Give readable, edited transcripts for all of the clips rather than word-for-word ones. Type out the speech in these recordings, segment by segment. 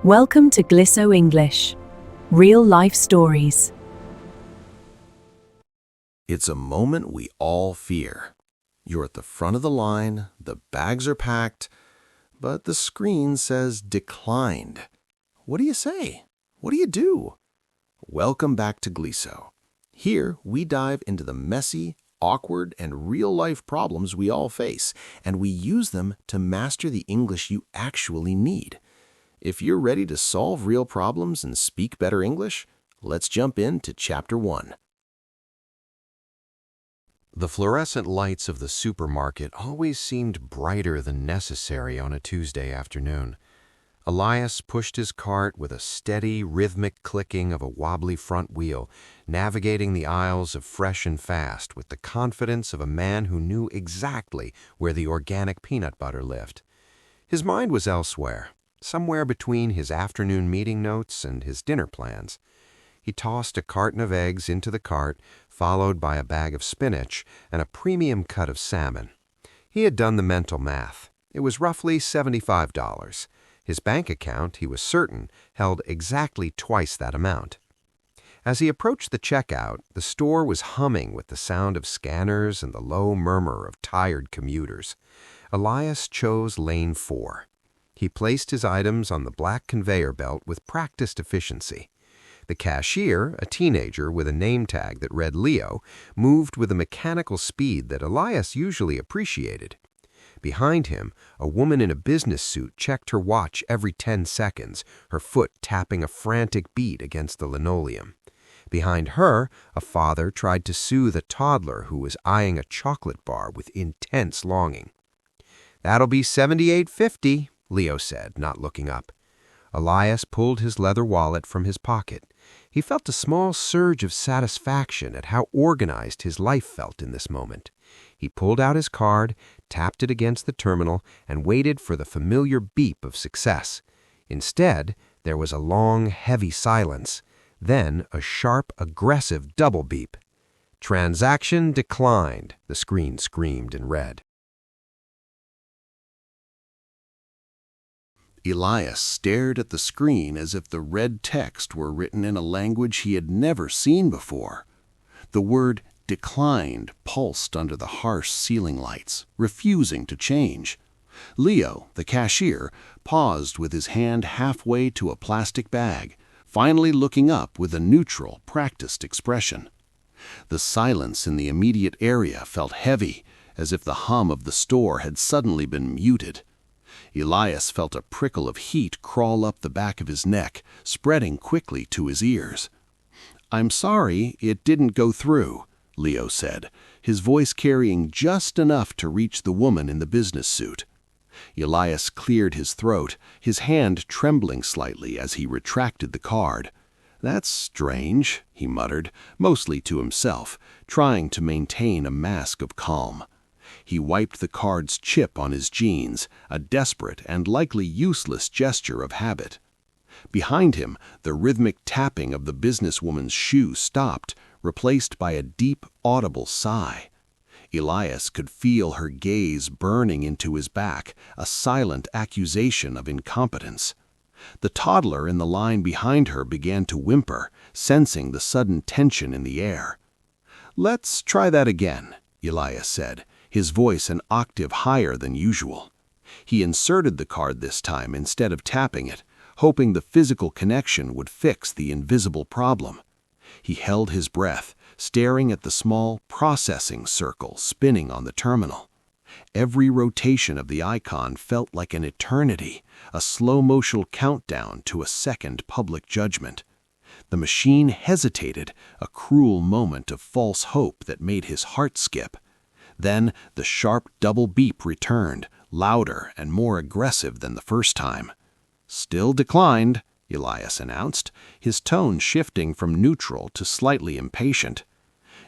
Welcome to Glisso English. Real life stories. It's a moment we all fear. You're at the front of the line, the bags are packed, but the screen says declined. What do you say? What do you do? Welcome back to Glisso. Here, we dive into the messy, awkward, and real-life problems we all face, and we use them to master the English you actually need. If you're ready to solve real problems and speak better English, let's jump into Chapter 1. The fluorescent lights of the supermarket always seemed brighter than necessary on a Tuesday afternoon. Elias pushed his cart with a steady, rhythmic clicking of a wobbly front wheel, navigating the aisles of Fresh and Fast with the confidence of a man who knew exactly where the organic peanut butter lived. His mind was elsewhere, somewhere between his afternoon meeting notes and his dinner plans. He tossed a carton of eggs into the cart, followed by a bag of spinach and a premium cut of salmon. He had done the mental math. It was roughly $75. His bank account, he was certain, held exactly twice that amount. As he approached the checkout, the store was humming with the sound of scanners and the low murmur of tired commuters. Elias chose lane 4. He placed his items on the black conveyor belt with practiced efficiency. The cashier, a teenager with a name tag that read Leo, moved with a mechanical speed that Elias usually appreciated. Behind him, a woman in a business suit checked her watch every 10 seconds, her foot tapping a frantic beat against the linoleum. Behind her, a father tried to soothe a toddler who was eyeing a chocolate bar with intense longing. "That'll be $78.50, Leo said, not looking up. Elias pulled his leather wallet from his pocket. He felt a small surge of satisfaction at how organized his life felt in this moment. He pulled out his card, tapped it against the terminal, and waited for the familiar beep of success. Instead, there was a long, heavy silence, then a sharp, aggressive double beep. "Transaction declined," the screen screamed in red. Elias stared at the screen as if the red text were written in a language he had never seen before. The word declined pulsed under the harsh ceiling lights, refusing to change. Leo, the cashier, paused with his hand halfway to a plastic bag, finally looking up with a neutral, practiced expression. The silence in the immediate area felt heavy, as if the hum of the store had suddenly been muted. Elias felt a prickle of heat crawl up the back of his neck, spreading quickly to his ears. "I'm sorry, it didn't go through," Leo said, his voice carrying just enough to reach the woman in the business suit. Elias cleared his throat, his hand trembling slightly as he retracted the card. "That's strange," he muttered, mostly to himself, trying to maintain a mask of calm. He wiped the card's chip on his jeans, a desperate and likely useless gesture of habit. Behind him, the rhythmic tapping of the businesswoman's shoe stopped, replaced by a deep, audible sigh. Elias could feel her gaze burning into his back, a silent accusation of incompetence. The toddler in the line behind her began to whimper, sensing the sudden tension in the air. "Let's try that again," Elias said, his voice an octave higher than usual. He inserted the card this time instead of tapping it, hoping the physical connection would fix the invisible problem. He held his breath, staring at the small processing circle spinning on the terminal. Every rotation of the icon felt like an eternity, a slow-motion countdown to a second public judgment. The machine hesitated, a cruel moment of false hope that made his heart skip. Then the sharp double beep returned, louder and more aggressive than the first time. "Still declined," Elias announced, his tone shifting from neutral to slightly impatient.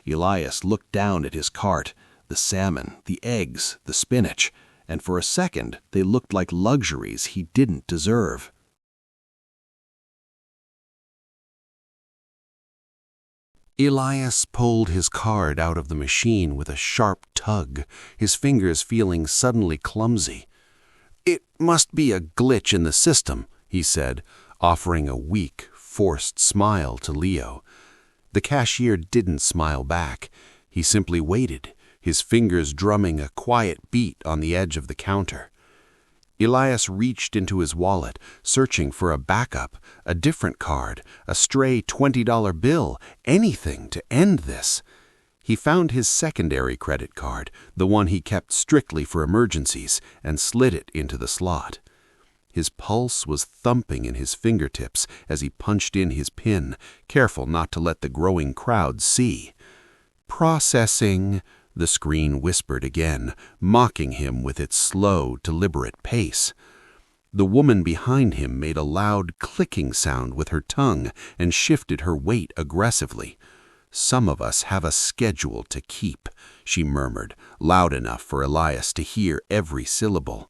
Elias looked down at his cart, the salmon, the eggs, the spinach, and for a second they looked like luxuries he didn't deserve. Elias pulled his card out of the machine with a sharp tug, his fingers feeling suddenly clumsy. "It must be a glitch in the system," he said, offering a weak, forced smile to Leo. The cashier didn't smile back. He simply waited, his fingers drumming a quiet beat on the edge of the counter. Elias reached into his wallet, searching for a backup, a different card, a stray $20 bill, anything to end this. He found his secondary credit card, the one he kept strictly for emergencies, and slid it into the slot. His pulse was thumping in his fingertips as he punched in his PIN, careful not to let the growing crowd see. "Processing," the screen whispered again, mocking him with its slow, deliberate pace. The woman behind him made a loud clicking sound with her tongue and shifted her weight aggressively. "Some of us have a schedule to keep," she murmured, loud enough for Elias to hear every syllable.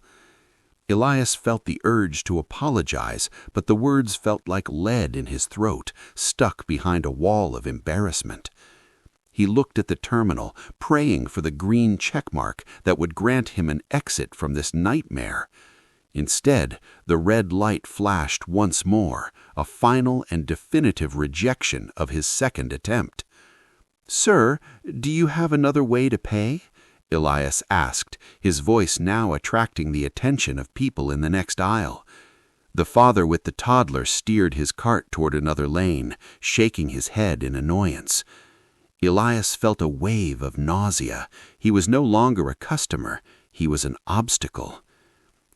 Elias felt the urge to apologize, but the words felt like lead in his throat, stuck behind a wall of embarrassment. He looked at the terminal, praying for the green checkmark that would grant him an exit from this nightmare. Instead, the red light flashed once more, a final and definitive rejection of his second attempt. "Sir, do you have another way to pay?" Elias asked, his voice now attracting the attention of people in the next aisle. The father with the toddler steered his cart toward another lane, shaking his head in annoyance. Elias felt a wave of nausea. He was no longer a customer. He was an obstacle.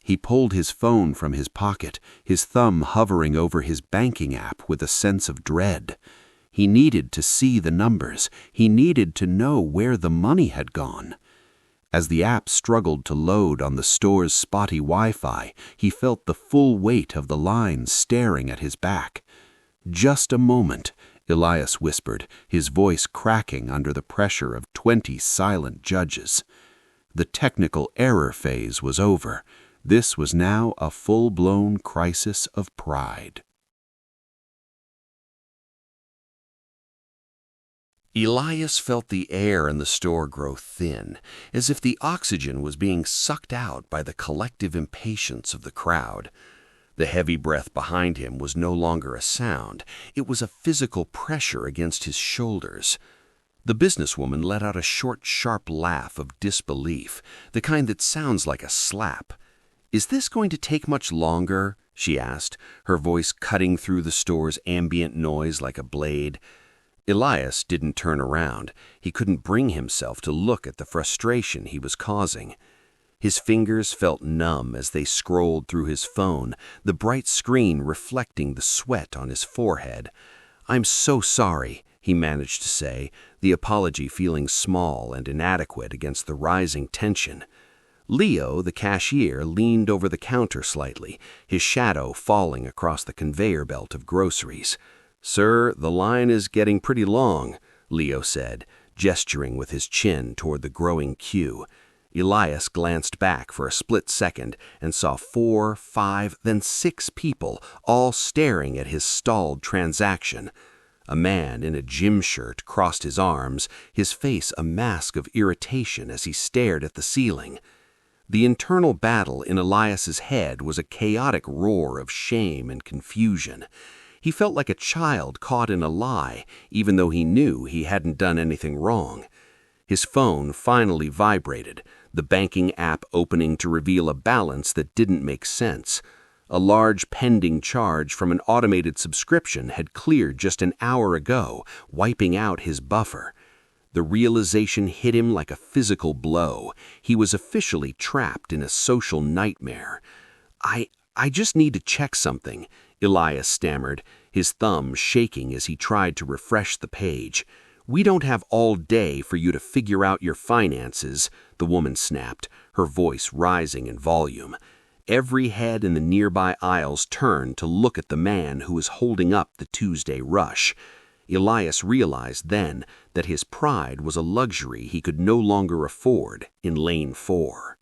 He pulled his phone from his pocket, his thumb hovering over his banking app with a sense of dread. He needed to see the numbers. He needed to know where the money had gone. As the app struggled to load on the store's spotty Wi-Fi, he felt the full weight of the line staring at his back. "Just a moment," Elias whispered, his voice cracking under the pressure of 20 silent judges. The technical error phase was over. This was now a full-blown crisis of pride. Elias felt the air in the store grow thin, as if the oxygen was being sucked out by the collective impatience of the crowd. The heavy breath behind him was no longer a sound. It was a physical pressure against his shoulders. The businesswoman let out a short, sharp laugh of disbelief, the kind that sounds like a slap. "Is this going to take much longer?" she asked, her voice cutting through the store's ambient noise like a blade. Elias didn't turn around. He couldn't bring himself to look at the frustration he was causing. His fingers felt numb as they scrolled through his phone, the bright screen reflecting the sweat on his forehead. "I'm so sorry," he managed to say, the apology feeling small and inadequate against the rising tension. Leo, the cashier, leaned over the counter slightly, his shadow falling across the conveyor belt of groceries. "Sir, the line is getting pretty long," Leo said, gesturing with his chin toward the growing queue. Elias glanced back for a split second and saw 4, 5, then 6 people, all staring at his stalled transaction. A man in a gym shirt crossed his arms, his face a mask of irritation as he stared at the ceiling. The internal battle in Elias's head was a chaotic roar of shame and confusion. He felt like a child caught in a lie, even though he knew he hadn't done anything wrong. His phone finally vibrated, the banking app opening to reveal a balance that didn't make sense. A large pending charge from an automated subscription had cleared just an hour ago, wiping out his buffer. The realization hit him like a physical blow. He was officially trapped in a social nightmare. I just need to check something," Elias stammered, his thumb shaking as he tried to refresh the page. "We don't have all day for you to figure out your finances," the woman snapped, her voice rising in volume. Every head in the nearby aisles turned to look at the man who was holding up the Tuesday rush. Elias realized then that his pride was a luxury he could no longer afford in Lane 4.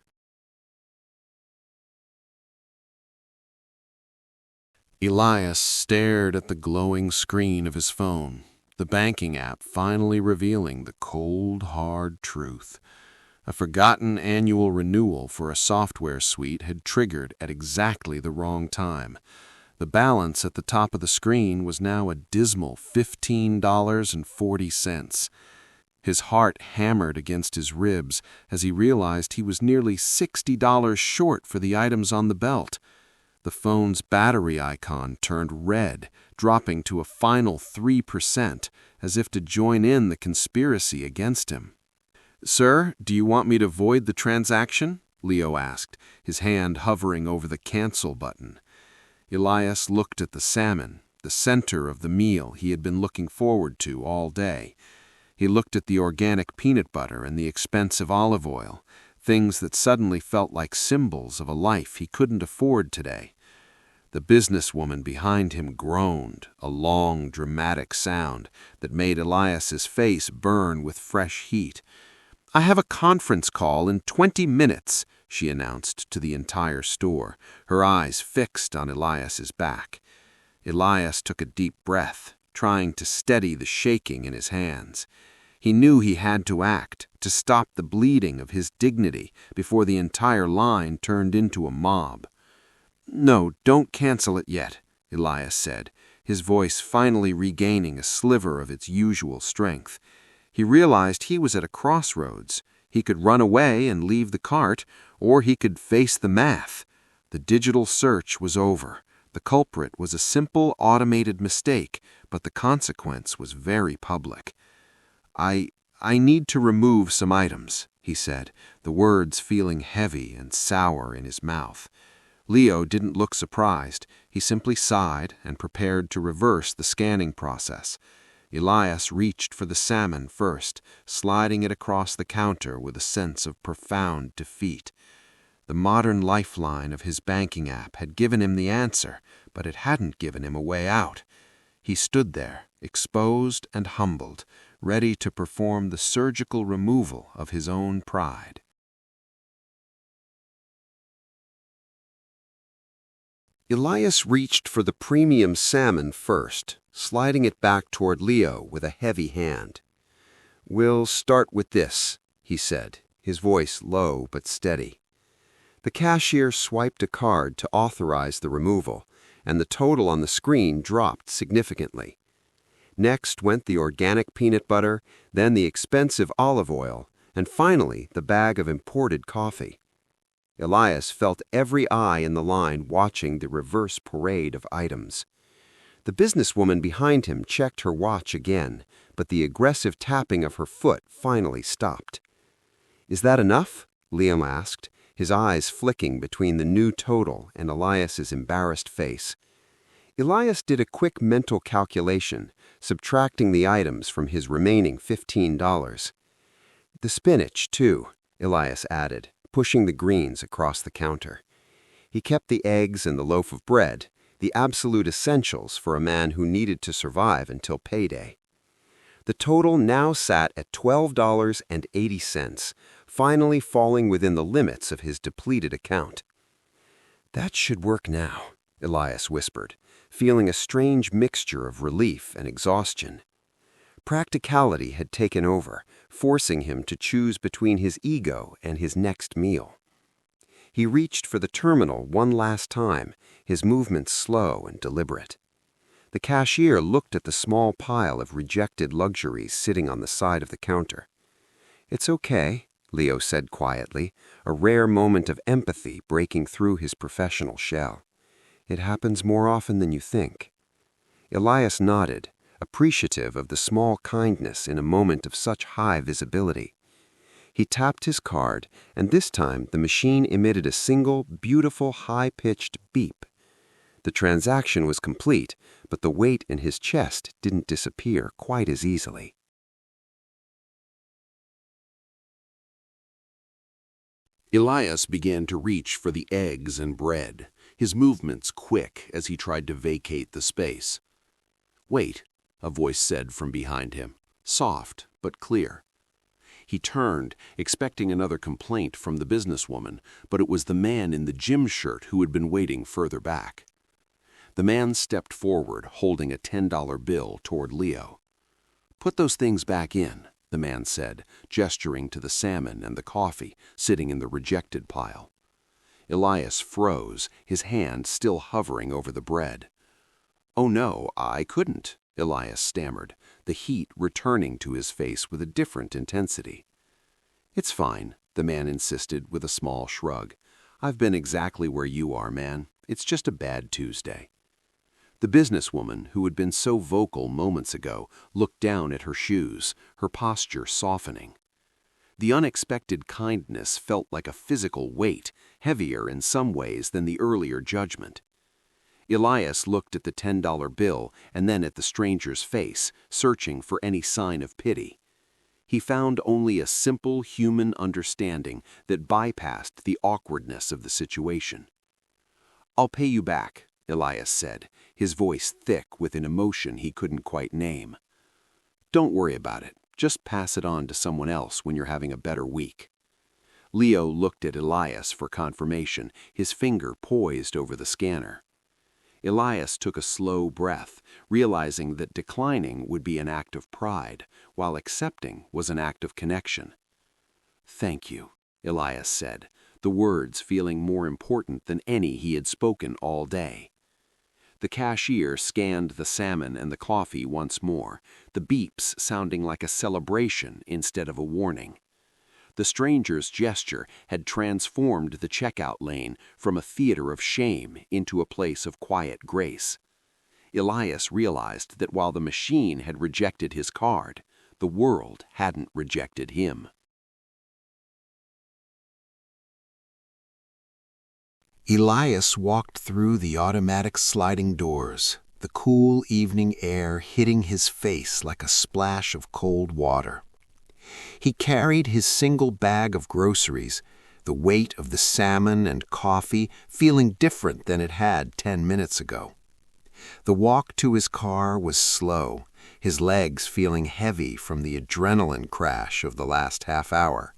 Elias stared at the glowing screen of his phone, the banking app finally revealing the cold, hard truth. A forgotten annual renewal for a software suite had triggered at exactly the wrong time. The balance at the top of the screen was now a dismal $15.40. His heart hammered against his ribs as he realized he was nearly $60 short for the items on the belt. The phone's battery icon turned red, dropping to a final 3%, as if to join in the conspiracy against him. "Sir, do you want me to void the transaction?" Leo asked, his hand hovering over the cancel button. Elias looked at the salmon, the center of the meal he had been looking forward to all day. He looked at the organic peanut butter and the expensive olive oil, things that suddenly felt like symbols of a life he couldn't afford today. The businesswoman behind him groaned, a long, dramatic sound that made Elias's face burn with fresh heat. "I have a conference call in 20 minutes, she announced to the entire store, her eyes fixed on Elias's back. Elias took a deep breath, trying to steady the shaking in his hands. He knew he had to act, to stop the bleeding of his dignity before the entire line turned into a mob. "No, don't cancel it yet," Elias said, his voice finally regaining a sliver of its usual strength. He realized he was at a crossroads. He could run away and leave the cart, or he could face the math. The digital search was over. The culprit was a simple automated mistake, but the consequence was very public. I need to remove some items," he said, the words feeling heavy and sour in his mouth. Leo didn't look surprised. He simply sighed and prepared to reverse the scanning process. Elias reached for the salmon first, sliding it across the counter with a sense of profound defeat. The modern Lifeline of his banking app had given him the answer, but it hadn't given him a way out. He stood there, exposed and humbled, ready to perform the surgical removal of his own pride. Elias reached for the premium salmon first, sliding it back toward Leo with a heavy hand. "We'll start with this," he said, his voice low but steady. The cashier swiped a card to authorize the removal, and the total on the screen dropped significantly. Next went the organic peanut butter, then the expensive olive oil, and finally the bag of imported coffee. Elias felt every eye in the line watching the reverse parade of items. The businesswoman behind him checked her watch again, but the aggressive tapping of her foot finally stopped. "Is that enough?" Liam asked, his eyes flicking between the new total and Elias's embarrassed face. Elias did a quick mental calculation, subtracting the items from his remaining $15. "The spinach, too," Elias added, pushing the greens across the counter. He kept the eggs and the loaf of bread, the absolute essentials for a man who needed to survive until payday. The total now sat at $12.80, finally falling within the limits of his depleted account. "That should work now," Elias whispered, feeling a strange mixture of relief and exhaustion. Practicality had taken over, forcing him to choose between his ego and his next meal. He reached for the terminal one last time, his movements slow and deliberate. The cashier looked at the small pile of rejected luxuries sitting on the side of the counter. "It's okay," Leo said quietly, a rare moment of empathy breaking through his professional shell. "It happens more often than you think." Elias nodded, appreciative of the small kindness in a moment of such high visibility. He tapped his card, and this time the machine emitted a single, beautiful, high-pitched beep. The transaction was complete, but the weight in his chest didn't disappear quite as easily. Elias began to reach for the eggs and bread, his movements quick as he tried to vacate the space. "Wait," a voice said from behind him, soft but clear. He turned, expecting another complaint from the businesswoman, but it was the man in the gym shirt who had been waiting further back. The man stepped forward, holding a $10 bill toward Leo. "Put those things back in," the man said, gesturing to the salmon and the coffee sitting in the rejected pile. Elias froze, his hand still hovering over the bread. "Oh no, I couldn't," Elias stammered, the heat returning to his face with a different intensity. "It's fine," the man insisted with a small shrug. "I've been exactly where you are, man. It's just a bad Tuesday." The businesswoman, who had been so vocal moments ago, looked down at her shoes, her posture softening. The unexpected kindness felt like a physical weight, heavier in some ways than the earlier judgment. Elias looked at the $10 bill and then at the stranger's face, searching for any sign of pity. He found only a simple human understanding that bypassed the awkwardness of the situation. "I'll pay you back," Elias said, his voice thick with an emotion he couldn't quite name. "Don't worry about it. Just pass it on to someone else when you're having a better week." Leo looked at Elias for confirmation, his finger poised over the scanner. Elias took a slow breath, realizing that declining would be an act of pride, while accepting was an act of connection. "Thank you," Elias said, the words feeling more important than any he had spoken all day. The cashier scanned the salmon and the coffee once more, the beeps sounding like a celebration instead of a warning. The stranger's gesture had transformed the checkout lane from a theater of shame into a place of quiet grace. Elias realized that while the machine had rejected his card, the world hadn't rejected him. Elias walked through the automatic sliding doors, the cool evening air hitting his face like a splash of cold water. He carried his single bag of groceries, the weight of the salmon and coffee feeling different than it had 10 minutes ago. The walk to his car was slow, his legs feeling heavy from the adrenaline crash of the last half hour.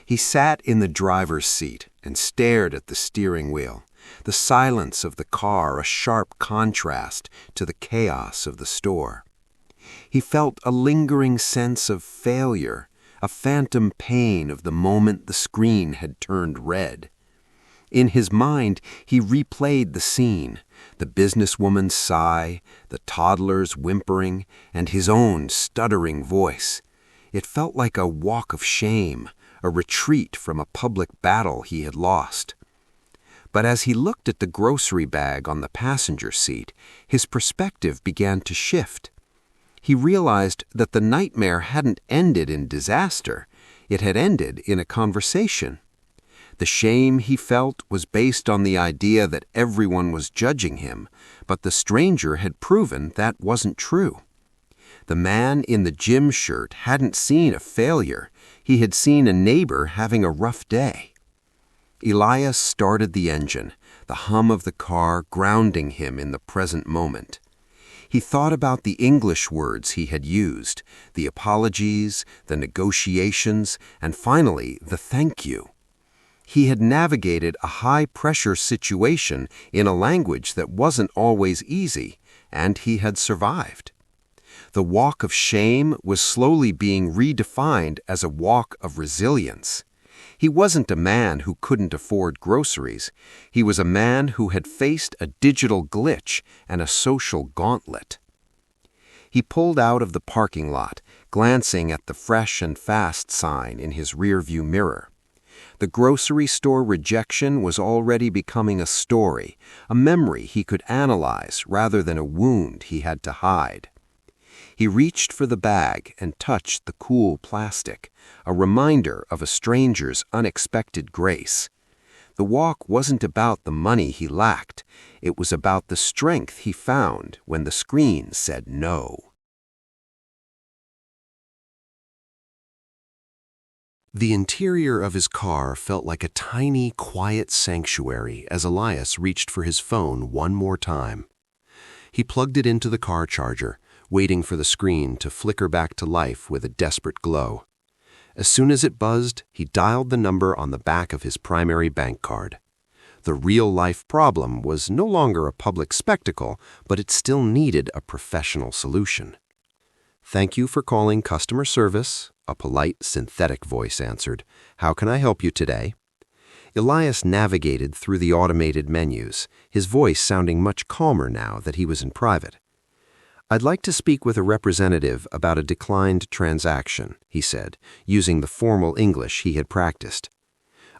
He sat in the driver's seat and stared at the steering wheel, the silence of the car a sharp contrast to the chaos of the store. He felt a lingering sense of failure, a phantom pain of the moment the screen had turned red. In his mind, he replayed the scene, the businesswoman's sigh, the toddler's whimpering, and his own stuttering voice. It felt like a walk of shame, a retreat from a public battle he had lost. But as he looked at the grocery bag on the passenger seat, his perspective began to shift. He realized that the nightmare hadn't ended in disaster. It had ended in a conversation. The shame he felt was based on the idea that everyone was judging him, but the stranger had proven that wasn't true. The man in the gym shirt hadn't seen a failure. He had seen a neighbor having a rough day. Elias started the engine, the hum of the car grounding him in the present moment. He thought about the English words he had used, the apologies, the negotiations, and finally the thank you. He had navigated a high-pressure situation in a language that wasn't always easy, and he had survived. The walk of shame was slowly being redefined as a walk of resilience. He wasn't a man who couldn't afford groceries. He was a man who had faced a digital glitch and a social gauntlet. He pulled out of the parking lot, glancing at the fresh and fast sign in his rearview mirror. The grocery store rejection was already becoming a story, a memory he could analyze rather than a wound he had to hide. He reached for the bag and touched the cool plastic, a reminder of a stranger's unexpected grace. The walk wasn't about the money he lacked. It was about the strength he found when the screen said no. The interior of his car felt like a tiny, quiet sanctuary as Elias reached for his phone one more time. He plugged it into the car charger, waiting for the screen to flicker back to life with a desperate glow. As soon as it buzzed, he dialed the number on the back of his primary bank card. The real-life problem was no longer a public spectacle, but it still needed a professional solution. "Thank you for calling customer service," a polite, synthetic voice answered. "How can I help you today?" Elias navigated through the automated menus, his voice sounding much calmer now that he was in private. "I'd like to speak with a representative about a declined transaction," he said, using the formal English he had practiced.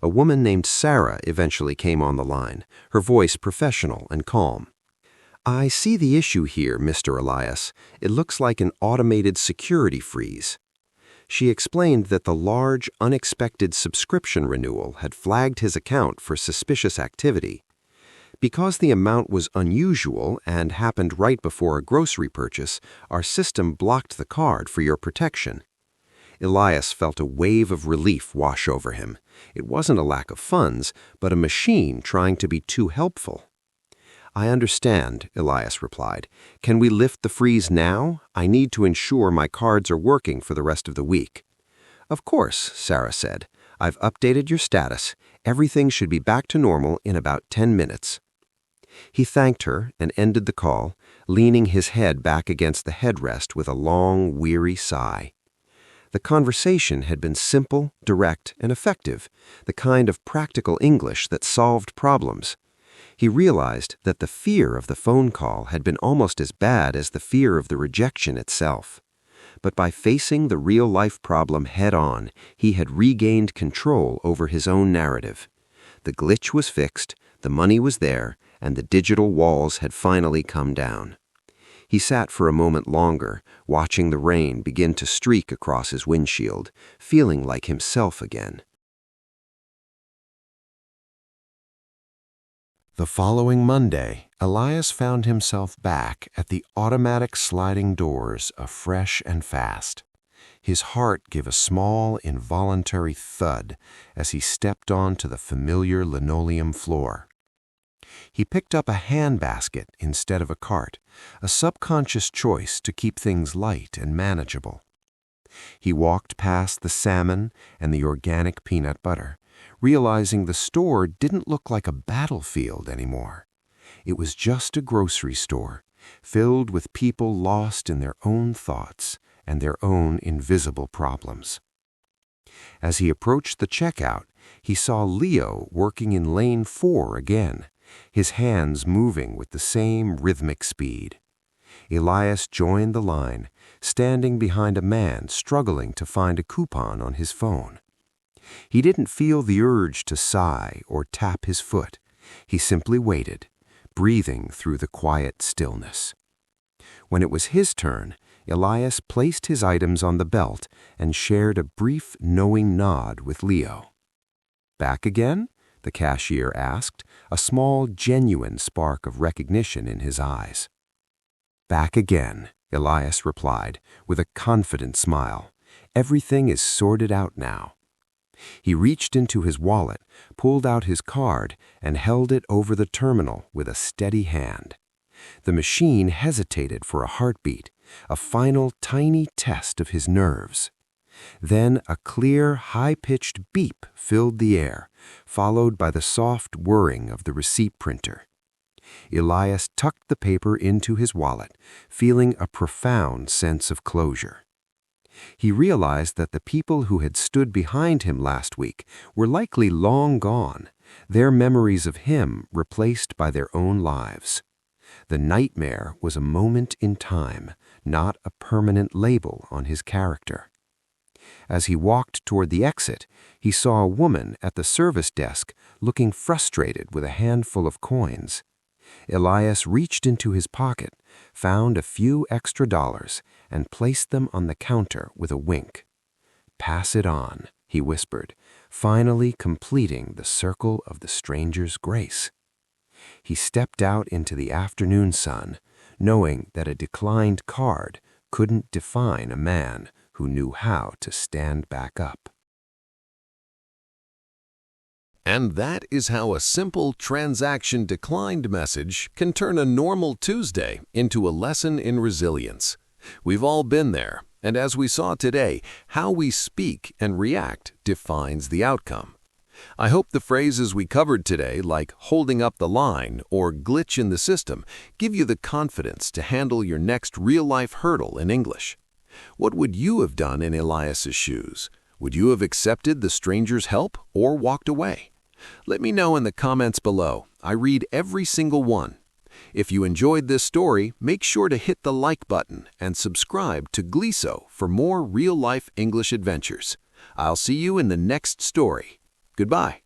A woman named Sarah eventually came on the line, her voice professional and calm. "I see the issue here, Mr. Elias. It looks like an automated security freeze." She explained that the large, unexpected subscription renewal had flagged his account for suspicious activity. Because the amount was unusual and happened right before a grocery purchase, our system blocked the card for your protection. Elias felt a wave of relief wash over him. It wasn't a lack of funds, but a machine trying to be too helpful. "I understand," Elias replied. "Can we lift the freeze now? I need to ensure my cards are working for the rest of the week." "Of course," Sarah said. "I've updated your status. Everything should be back to normal in about 10 minutes. He thanked her and ended the call, leaning his head back against the headrest with a long, weary sigh. The conversation had been simple, direct, and effective, the kind of practical English that solved problems. He realized that the fear of the phone call had been almost as bad as the fear of the rejection itself. But by facing the real-life problem head-on, he had regained control over his own narrative. The glitch was fixed, the money was there, and the digital walls had finally come down. He sat for a moment longer, watching the rain begin to streak across his windshield, feeling like himself again. The following Monday, Elias found himself back at the automatic sliding doors of Fresh and Fast. His heart gave a small, involuntary thud as he stepped onto the familiar linoleum floor. He picked up a handbasket instead of a cart, a subconscious choice to keep things light and manageable. He walked past the salmon and the organic peanut butter, realizing the store didn't look like a battlefield anymore. It was just a grocery store, filled with people lost in their own thoughts and their own invisible problems. As he approached the checkout, he saw Leo working in lane 4 again, his hands moving with the same rhythmic speed. Elias joined the line, standing behind a man struggling to find a coupon on his phone. He didn't feel the urge to sigh or tap his foot. He simply waited, breathing through the quiet stillness. When it was his turn, Elias placed his items on the belt and shared a brief, knowing nod with Leo. "Back again?" the cashier asked, a small, genuine spark of recognition in his eyes. "Back again," Elias replied, with a confident smile. "Everything is sorted out now." He reached into his wallet, pulled out his card, and held it over the terminal with a steady hand. The machine hesitated for a heartbeat, a final tiny test of his nerves. Then a clear, high-pitched beep filled the air, followed by the soft whirring of the receipt printer. Elias tucked the paper into his wallet, feeling a profound sense of closure. He realized that the people who had stood behind him last week were likely long gone, their memories of him replaced by their own lives. The nightmare was a moment in time, not a permanent label on his character. As he walked toward the exit, he saw a woman at the service desk looking frustrated with a handful of coins. Elias reached into his pocket, found a few extra dollars, and placed them on the counter with a wink. "Pass it on," he whispered, finally completing the circle of the stranger's grace. He stepped out into the afternoon sun, knowing that a declined card couldn't define a man who knew how to stand back up. And that is how a simple transaction declined message can turn a normal Tuesday into a lesson in resilience. We've all been there, and as we saw today, how we speak and react defines the outcome. I hope the phrases we covered today, like holding up the line or glitch in the system, give you the confidence to handle your next real-life hurdle in English. What would you have done in Elias's shoes? Would you have accepted the stranger's help or walked away? Let me know in the comments below. I read every single one. If you enjoyed this story, make sure to hit the like button and subscribe to Glisso for more real-life English adventures. I'll see you in the next story. Goodbye.